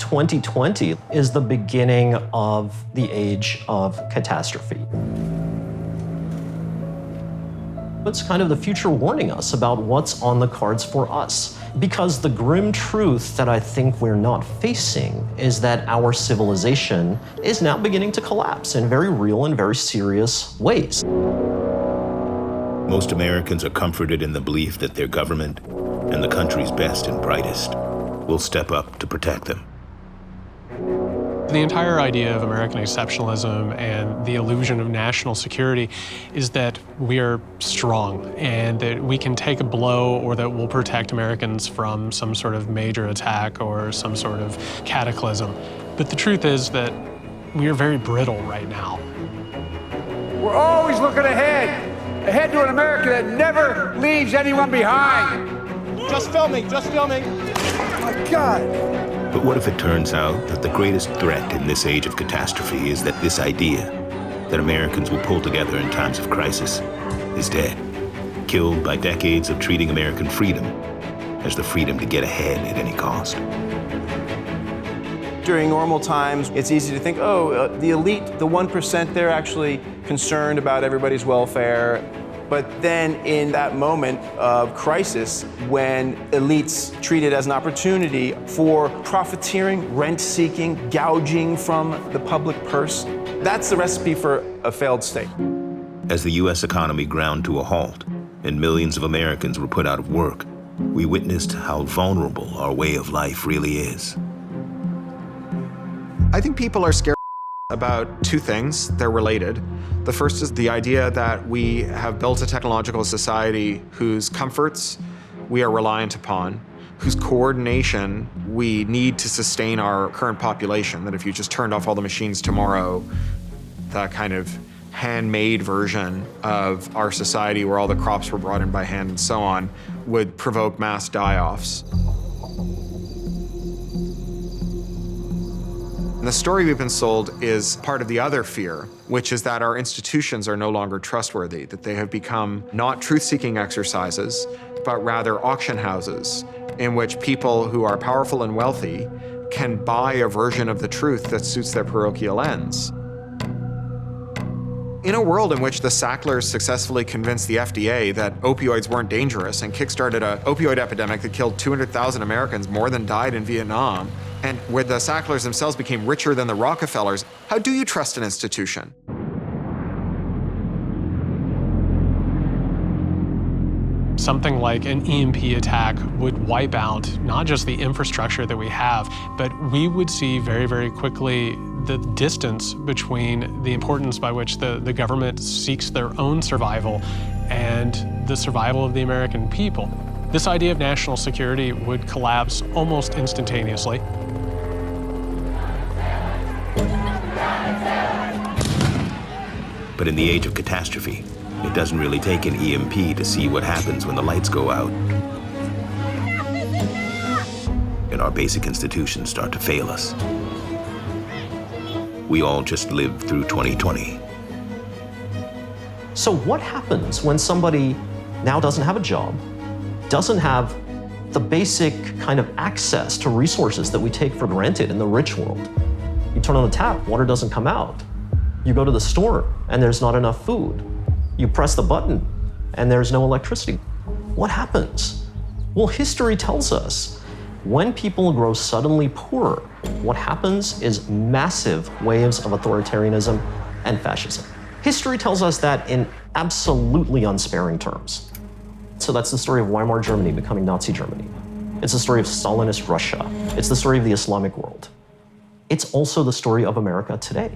2020 is the beginning of the Age of Catastrophe. It's kind of the future warning us about what's on the cards for us. Because the grim truth that I think we're not facing is that our civilization is now beginning to collapse in very real and very serious ways. Most Americans are comforted in the belief that their government and the country's best and brightest will step up to protect them. The entire idea of American exceptionalism and the illusion of national security is that we are strong and that we can take a blow or that we'll protect Americans from some sort of major attack or some sort of cataclysm. But the truth is that we are very brittle right now. We're always looking ahead to an America that never leaves anyone behind. Just filming, just filming. Oh my God. But what if it turns out that the greatest threat in this age of catastrophe is that this idea that Americans will pull together in times of crisis is dead, killed by decades of treating American freedom as the freedom to get ahead at any cost? During normal times, it's easy to think, oh, the elite, the 1%, they're actually concerned about everybody's welfare. But then in that moment of crisis, when elites treat it as an opportunity for profiteering, rent-seeking, gouging from the public purse, that's the recipe for a failed state. As the U.S. economy ground to a halt and millions of Americans were put out of work, we witnessed how vulnerable our way of life really is. I think people are scared about two things. They're related. The first is the idea that we have built a technological society whose comforts we are reliant upon, whose coordination we need to sustain our current population, that if you just turned off all the machines tomorrow, that kind of handmade version of our society where all the crops were brought in by hand and so on would provoke mass die-offs. And the story we've been sold is part of the other fear, which is that our institutions are no longer trustworthy, that they have become not truth-seeking exercises, but rather auction houses in which people who are powerful and wealthy can buy a version of the truth that suits their parochial ends. In a world in which the Sacklers successfully convinced the FDA that opioids weren't dangerous and kickstarted an opioid epidemic that killed 200,000 Americans, more than died in Vietnam, and where the Sacklers themselves became richer than the Rockefellers, how do you trust an institution? Something like an EMP attack would wipe out not just the infrastructure that we have, but we would see very, very quickly the distance between the importance by which the government seeks their own survival and the survival of the American people. This idea of national security would collapse almost instantaneously. But in the age of catastrophe, it doesn't really take an EMP to see what happens when the lights go out and our basic institutions start to fail us. We all just lived through 2020. So what happens when somebody now doesn't have a job, doesn't have the basic kind of access to resources that we take for granted in the rich world? You turn on the tap, water doesn't come out. You go to the store and there's not enough food. You press the button and there's no electricity. What happens? Well, history tells us when people grow suddenly poorer, what happens is massive waves of authoritarianism and fascism. History tells us that in absolutely unsparing terms. So that's the story of Weimar Germany becoming Nazi Germany. It's the story of Stalinist Russia. It's the story of the Islamic world. It's also the story of America today.